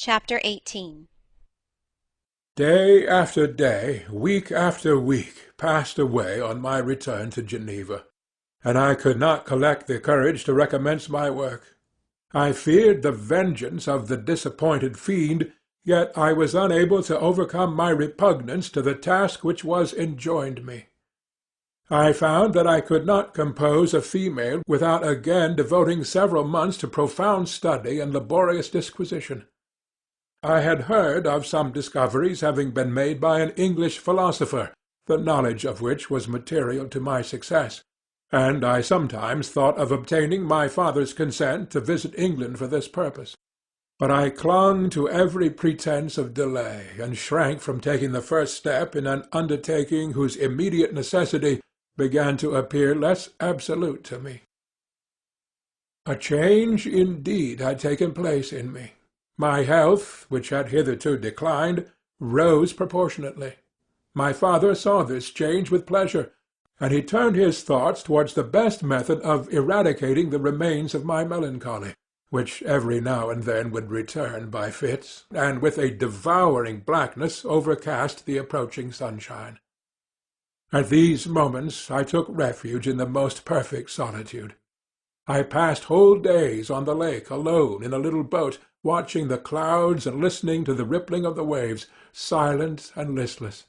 Chapter 18. Day after day, week after week, passed away on my return to Geneva, and I could not collect the courage to recommence my work. I feared the vengeance of the disappointed fiend, yet I was unable to overcome my repugnance to the task which was enjoined me. I found that I could not compose a female without again devoting several months to profound study and laborious disquisition. I had heard of some discoveries having been made by an English philosopher, the knowledge of which was material to my success, and I sometimes thought of obtaining my father's consent to visit England for this purpose. But I clung to every pretence of delay, and shrank from taking the first step in an undertaking whose immediate necessity began to appear less absolute to me. A change indeed had taken place in me. My health, which had hitherto declined, rose proportionately. My father saw this change with pleasure, and he turned his thoughts towards the best method of eradicating the remains of my melancholy, which every now and then would return by fits, and with a devouring blackness overcast the approaching sunshine. At these moments I took refuge in the most perfect solitude. I passed whole days on the lake alone in a little boat, watching the clouds and listening to the rippling of the waves, silent and listless.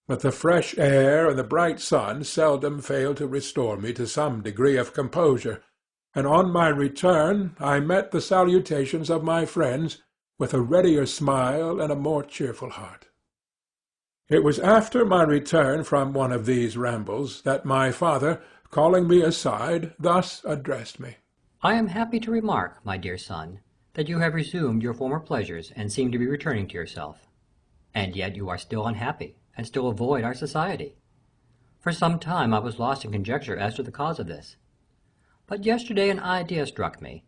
But the fresh air and the bright sun seldom failed to restore me to some degree of composure, and on my return I met the salutations of my friends with a readier smile and a more cheerful heart. It was after my return from one of these rambles that my father, calling me aside, thus addressed me. "I am happy to remark, my dear son, that you have resumed your former pleasures and seem to be returning to yourself. And yet you are still unhappy, and still avoid our society. For some time I was lost in conjecture as to the cause of this. But yesterday an idea struck me,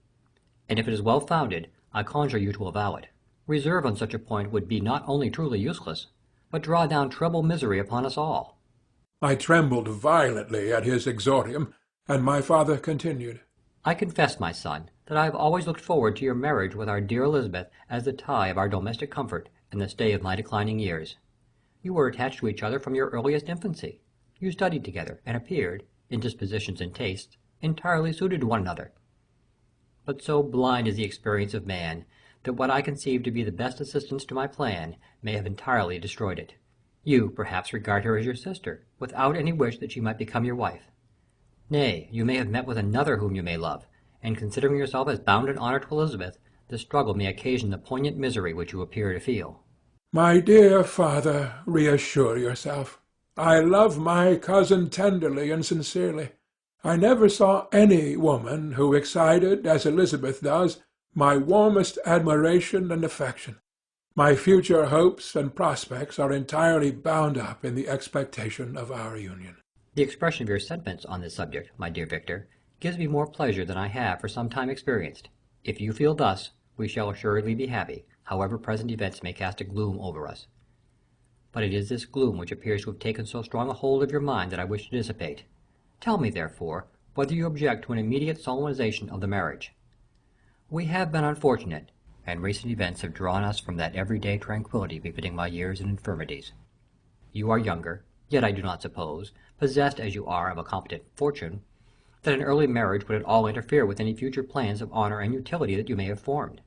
and if it is well founded, I conjure you to avow it. Reserve on such a point would be not only truly useless, but draw down treble misery upon us all." I trembled violently at his exordium, and my father continued. "I confess, my son, that I have always looked forward to your marriage with our dear Elizabeth as the tie of our domestic comfort and the stay of my declining years. You were attached to each other from your earliest infancy. You studied together, and appeared, in dispositions and tastes, entirely suited to one another. But so blind is the experience of man, that what I conceived to be the best assistance to my plan may have entirely destroyed it. You, perhaps, regard her as your sister, without any wish that she might become your wife. Nay, you may have met with another whom you may love, and considering yourself as bound in honor to Elizabeth, the struggle may occasion the poignant misery which you appear to feel." My dear father, reassure yourself. I love my cousin tenderly and sincerely. I never saw any woman who excited, as Elizabeth does, my warmest admiration and affection. My future hopes and prospects are entirely bound up in the expectation of our union. The expression of your sentiments on this subject, my dear Victor, gives me more pleasure than I have for some time experienced. If you feel thus, we shall assuredly be happy, however present events may cast a gloom over us. But it is this gloom which appears to have taken so strong a hold of your mind that I wish to dissipate. Tell me, therefore, whether you object to an immediate solemnization of the marriage. We have been unfortunate, and recent events have drawn us from that every-day tranquillity befitting my years and infirmities. You are younger, yet I do not suppose, possessed as you are of a competent fortune, that an early marriage would at all interfere with any future plans of honor and utility that you may have formed.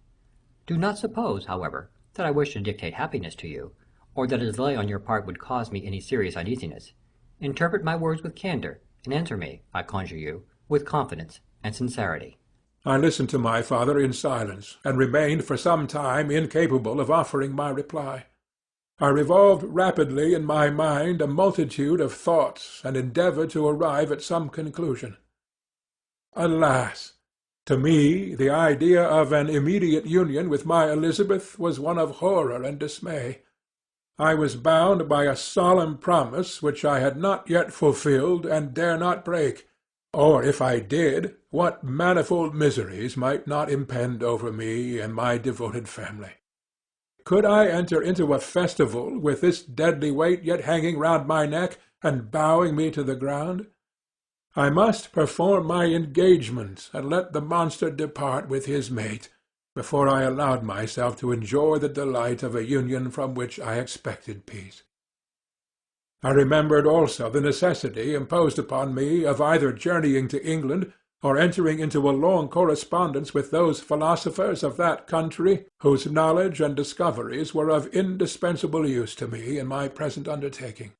Do not suppose, however, that I wish to dictate happiness to you, or that a delay on your part would cause me any serious uneasiness. Interpret my words with candor, and answer me, I conjure you, with confidence and sincerity." I listened to my father in silence, and remained for some time incapable of offering my reply. I revolved rapidly in my mind a multitude of thoughts, and endeavoured to arrive at some conclusion. Alas! To me the idea of an immediate union with my Elizabeth was one of horror and dismay. I was bound by a solemn promise which I had not yet fulfilled and dare not break, or if I did, what manifold miseries might not impend over me and my devoted family. Could I enter into a festival with this deadly weight yet hanging round my neck and bowing me to the ground? I must perform my engagement and let the monster depart with his mate, before I allowed myself to enjoy the delight of a union from which I expected peace. I remembered also the necessity imposed upon me of either journeying to England or entering into a long correspondence with those philosophers of that country whose knowledge and discoveries were of indispensable use to me in my present undertaking.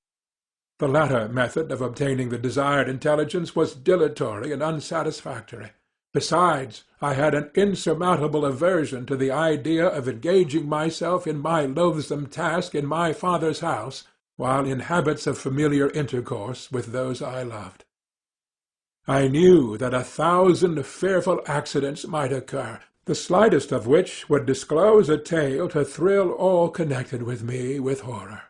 The latter method of obtaining the desired intelligence was dilatory and unsatisfactory. Besides, I had an insurmountable aversion to the idea of engaging myself in my loathsome task in my father's house, while in habits of familiar intercourse with those I loved. I knew that 1,000 fearful accidents might occur, the slightest of which would disclose a tale to thrill all connected with me with horror.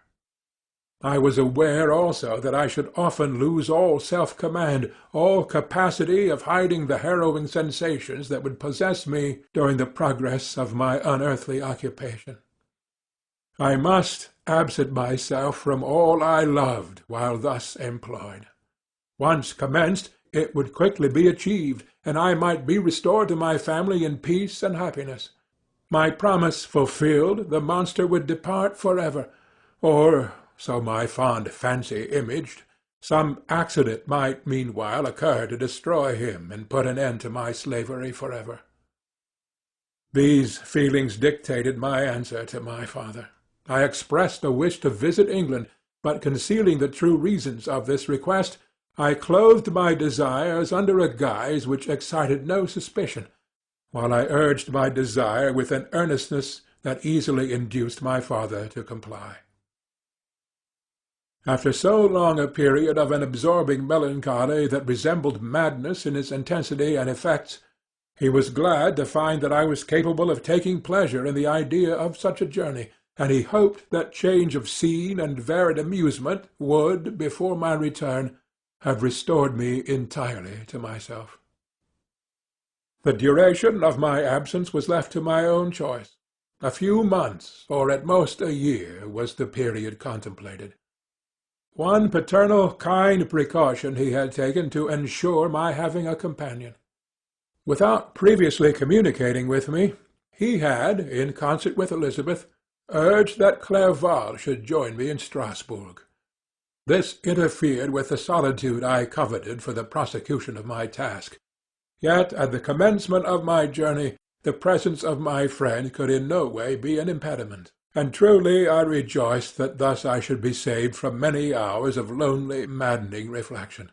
I was aware also that I should often lose all self-command, all capacity of hiding the harrowing sensations that would possess me during the progress of my unearthly occupation. I must absent myself from all I loved while thus employed. Once commenced, it would quickly be achieved, and I might be restored to my family in peace and happiness. My promise fulfilled, the monster would depart forever, or, so my fond fancy imaged, some accident might meanwhile occur to destroy him and put an end to my slavery forever. These feelings dictated my answer to my father. I expressed a wish to visit England, but concealing the true reasons of this request, I clothed my desires under a guise which excited no suspicion, while I urged my desire with an earnestness that easily induced my father to comply. After so long a period of an absorbing melancholy that resembled madness in its intensity and effects, he was glad to find that I was capable of taking pleasure in the idea of such a journey, and he hoped that change of scene and varied amusement would, before my return, have restored me entirely to myself. The duration of my absence was left to my own choice. A few months, or at most a year, was the period contemplated. One paternal kind precaution he had taken to ensure my having a companion. Without previously communicating with me, he had, in concert with Elizabeth, urged that Clerval should join me in Strasbourg. This interfered with the solitude I coveted for the prosecution of my task. Yet at the commencement of my journey the presence of my friend could in no way be an impediment, and truly I rejoiced that thus I should be saved from many hours of lonely, maddening reflection.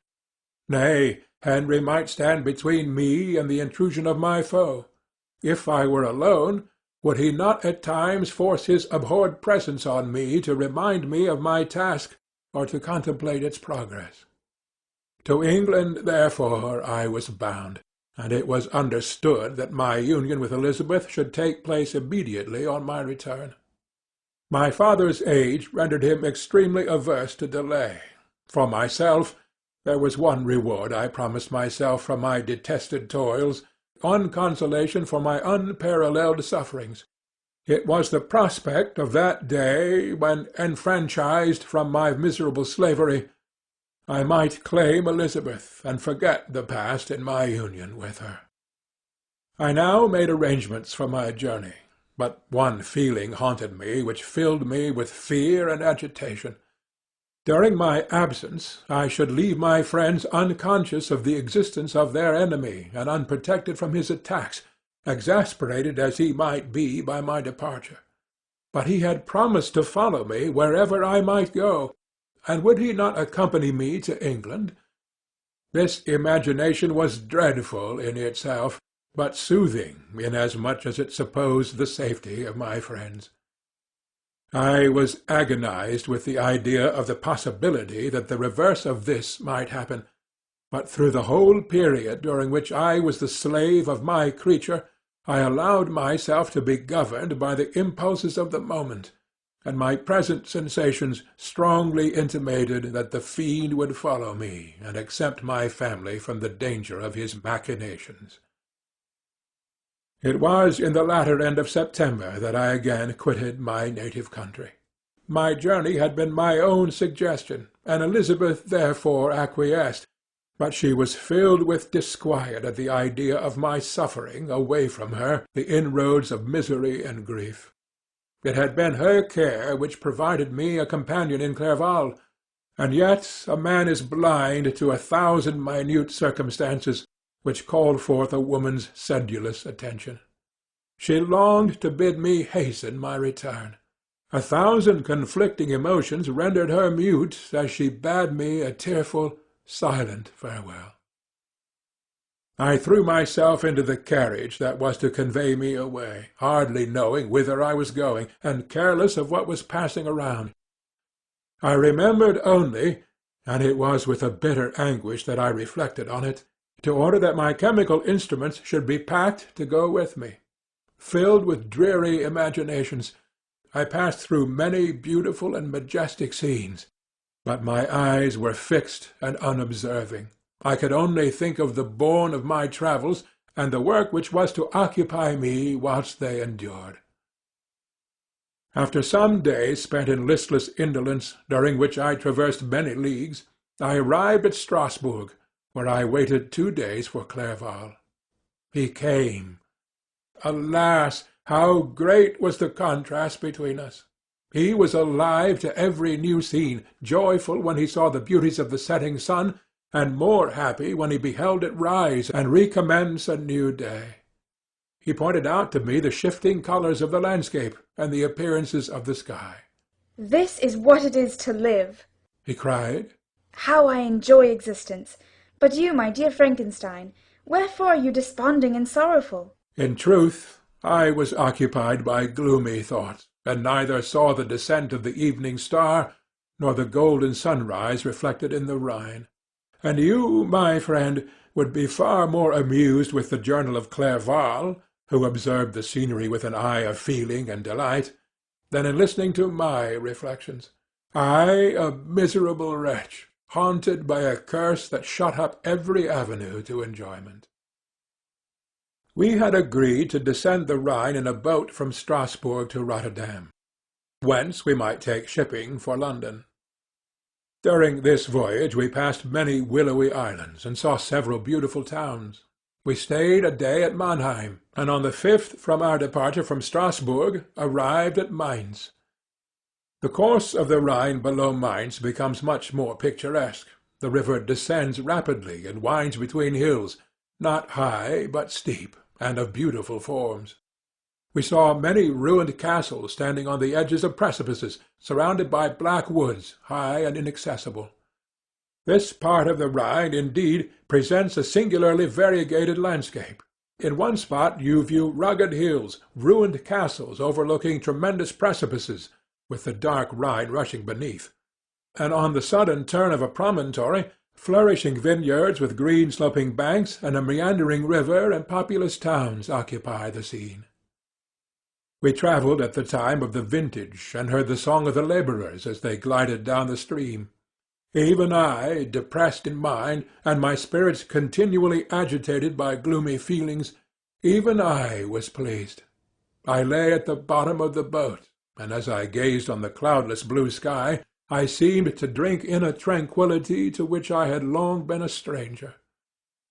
Nay, Henry might stand between me and the intrusion of my foe. If I were alone, would he not at times force his abhorred presence on me to remind me of my task, or to contemplate its progress? To England, therefore, I was bound, and it was understood that my union with Elizabeth should take place immediately on my return. My father's age rendered him extremely averse to delay. For myself, there was one reward I promised myself from my detested toils, one consolation for my unparalleled sufferings. It was the prospect of that day when, enfranchised from my miserable slavery, I might claim Elizabeth and forget the past in my union with her. I now made arrangements for my journey, but one feeling haunted me which filled me with fear and agitation. During my absence I should leave my friends unconscious of the existence of their enemy and unprotected from his attacks, exasperated as he might be by my departure. But he had promised to follow me wherever I might go, and would he not accompany me to England? This imagination was dreadful in itself, but soothing inasmuch as it supposed the safety of my friends. I was agonized with the idea of the possibility that the reverse of this might happen, but through the whole period during which I was the slave of my creature, I allowed myself to be governed by the impulses of the moment, and my present sensations strongly intimated that the fiend would follow me and exempt my family from the danger of his machinations. It was in the latter end of September that I again quitted my native country. My journey had been my own suggestion, and Elizabeth therefore acquiesced, but she was filled with disquiet at the idea of my suffering away from her the inroads of misery and grief. It had been her care which provided me a companion in Clerval, and yet a man is blind to 1,000 minute circumstances which called forth a woman's sedulous attention. She longed to bid me hasten my return. 1,000 conflicting emotions rendered her mute as she bade me a tearful, silent farewell. I threw myself into the carriage that was to convey me away, hardly knowing whither I was going, and careless of what was passing around. I remembered only, and it was with a bitter anguish that I reflected on it, to order that my chemical instruments should be packed to go with me. Filled with dreary imaginations, I passed through many beautiful and majestic scenes, but my eyes were fixed and unobserving. I could only think of the bourne of my travels, and the work which was to occupy me whilst they endured. After some days spent in listless indolence, during which I traversed many leagues, I arrived at Strasbourg, where I waited 2 days for Clerval. He came. Alas, how great was the contrast between us! He was alive to every new scene, joyful when he saw the beauties of the setting sun, and more happy when he beheld it rise and recommence a new day. He pointed out to me the shifting colours of the landscape and the appearances of the sky. "This is what it is to live," he cried. "How I enjoy existence! But you, my dear Frankenstein, wherefore are you desponding and sorrowful?" In truth, I was occupied by gloomy thoughts, and neither saw the descent of the evening star, nor the golden sunrise reflected in the Rhine. And you, my friend, would be far more amused with the journal of Clerval, who observed the scenery with an eye of feeling and delight, than in listening to my reflections. I, a miserable wretch, haunted by a curse that shut up every avenue to enjoyment. We had agreed to descend the Rhine in a boat from Strasbourg to Rotterdam, whence we might take shipping for London. During this voyage we passed many willowy islands, and saw several beautiful towns. We stayed a day at Mannheim, and on the 5th from our departure from Strasbourg arrived at Mainz. The course of the Rhine below Mainz becomes much more picturesque. The river descends rapidly and winds between hills, not high but steep, and of beautiful forms. We saw many ruined castles standing on the edges of precipices, surrounded by black woods, high and inaccessible. This part of the Rhine, indeed, presents a singularly variegated landscape. In one spot you view rugged hills, ruined castles overlooking tremendous precipices, with the dark Rhine rushing beneath, and on the sudden turn of a promontory, flourishing vineyards with green sloping banks and a meandering river and populous towns occupy the scene. We travelled at the time of the vintage, and heard the song of the labourers as they glided down the stream. Even I, depressed in mind, and my spirits continually agitated by gloomy feelings, even I was pleased. I lay at the bottom of the boat, and as I gazed on the cloudless blue sky, I seemed to drink in a tranquillity to which I had long been a stranger.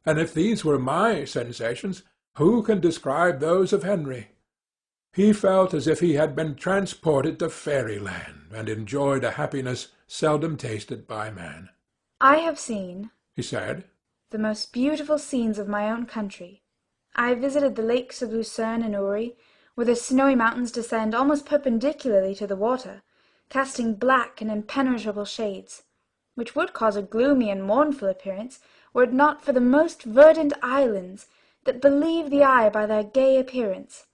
And if these were my sensations, who can describe those of Henry? He felt as if he had been transported to fairyland, and enjoyed a happiness seldom tasted by man. "I have seen," he said, "the most beautiful scenes of my own country. I have visited the lakes of Lucerne and Uri, where the snowy mountains descend almost perpendicularly to the water, casting black and impenetrable shades, which would cause a gloomy and mournful appearance, were it not for the most verdant islands, that believe the eye by their gay appearance.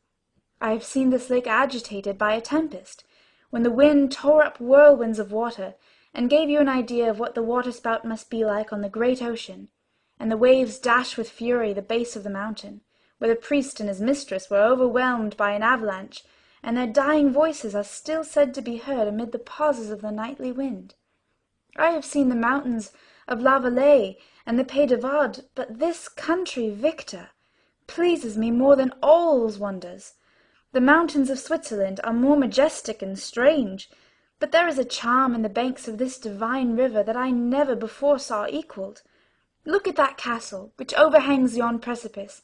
I have seen this lake agitated by a tempest, when the wind tore up whirlwinds of water, and gave you an idea of what the waterspout must be like on the great ocean, and the waves dashed with fury the base of the mountain, where the priest and his mistress were overwhelmed by an avalanche, and their dying voices are still said to be heard amid the pauses of the nightly wind. I have seen the mountains of Availle and the Pays de Vaud, but this country, Victor, pleases me more than all's wonders. The mountains of Switzerland are more majestic and strange, but there is a charm in the banks of this divine river that I never before saw equalled. Look at that castle, which overhangs yon precipice,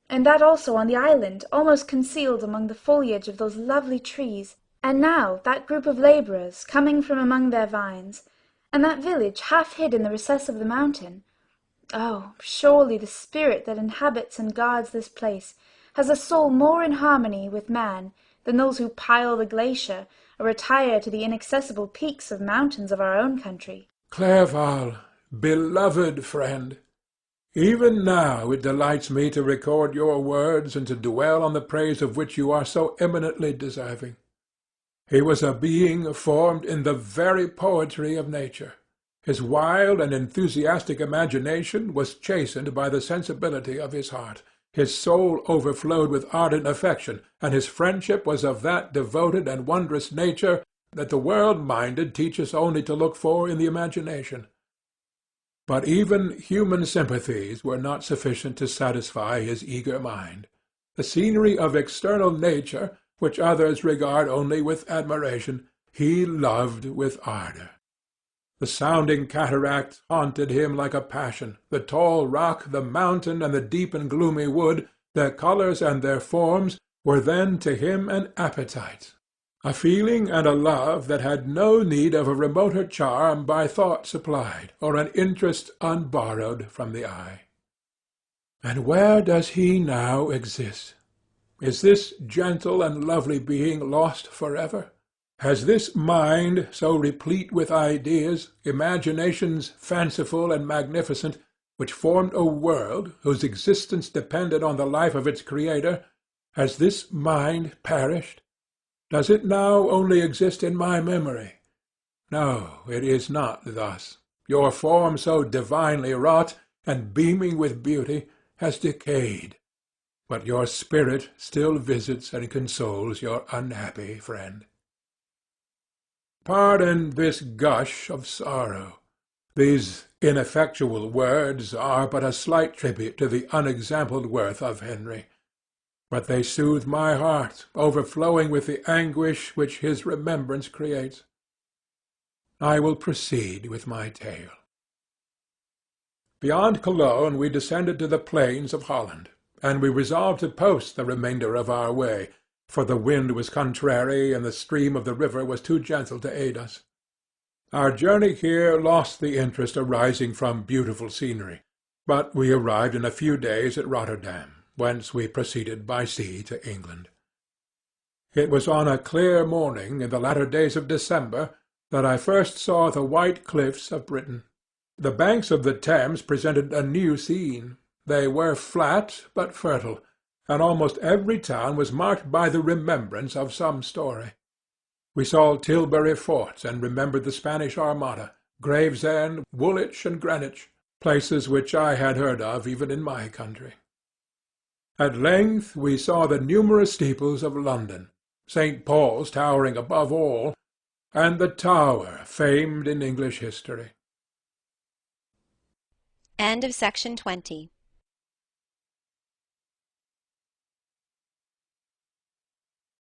and that also on the island, almost concealed among the foliage of those lovely trees. And now that group of labourers coming from among their vines, and that village half hid in the recess of the mountain. Oh, surely the spirit that inhabits and guards this place has a soul more in harmony with man than those who pile the glacier or retire to the inaccessible peaks of mountains of our own country. Clerval, beloved friend, even now it delights me to record your words and to dwell on the praise of which you are so eminently deserving. He was a being formed in the very poetry of nature. His wild and enthusiastic imagination was chastened by the sensibility of his heart. His soul overflowed with ardent affection, and his friendship was of that devoted and wondrous nature that the world-minded teach us only to look for in the imagination. But even human sympathies were not sufficient to satisfy his eager mind. The scenery of external nature, which others regard only with admiration, he loved with ardour. The sounding cataract haunted him like a passion. The tall rock, the mountain, and the deep and gloomy wood, their colours and their forms, were then to him an appetite, a feeling and a love that had no need of a remoter charm by thought supplied, or an interest unborrowed from the eye. And where does he now exist? Is this gentle and lovely being lost forever? Has this mind, so replete with ideas, imaginations fanciful and magnificent, which formed a world whose existence depended on the life of its creator, has this mind perished? Does it now only exist in my memory? No, it is not thus. Your form, so divinely wrought, and beaming with beauty, has decayed, but your spirit still visits and consoles your unhappy friend. Pardon this gush of sorrow. These ineffectual words are but a slight tribute to the unexampled worth of Henry, but they soothe my heart, overflowing with the anguish which his remembrance creates. I will proceed with my tale. Beyond Cologne we descended to the plains of Holland, and we resolved to post the remainder of our way, for the wind was contrary and the stream of the river was too gentle to aid us. Our journey here lost the interest arising from beautiful scenery, but we arrived in a few days at Rotterdam, whence we proceeded by sea to England. It was on a clear morning in the latter days of December that I first saw the white cliffs of Britain. The banks of the Thames presented a new scene. They were flat but fertile, and almost every town was marked by the remembrance of some story. We saw Tilbury Fort and remembered the Spanish Armada, Gravesend, Woolwich, and Greenwich, places which I had heard of even in my country. At length we saw the numerous steeples of London, St. Paul's towering above all, and the Tower famed in English history. End of section 20.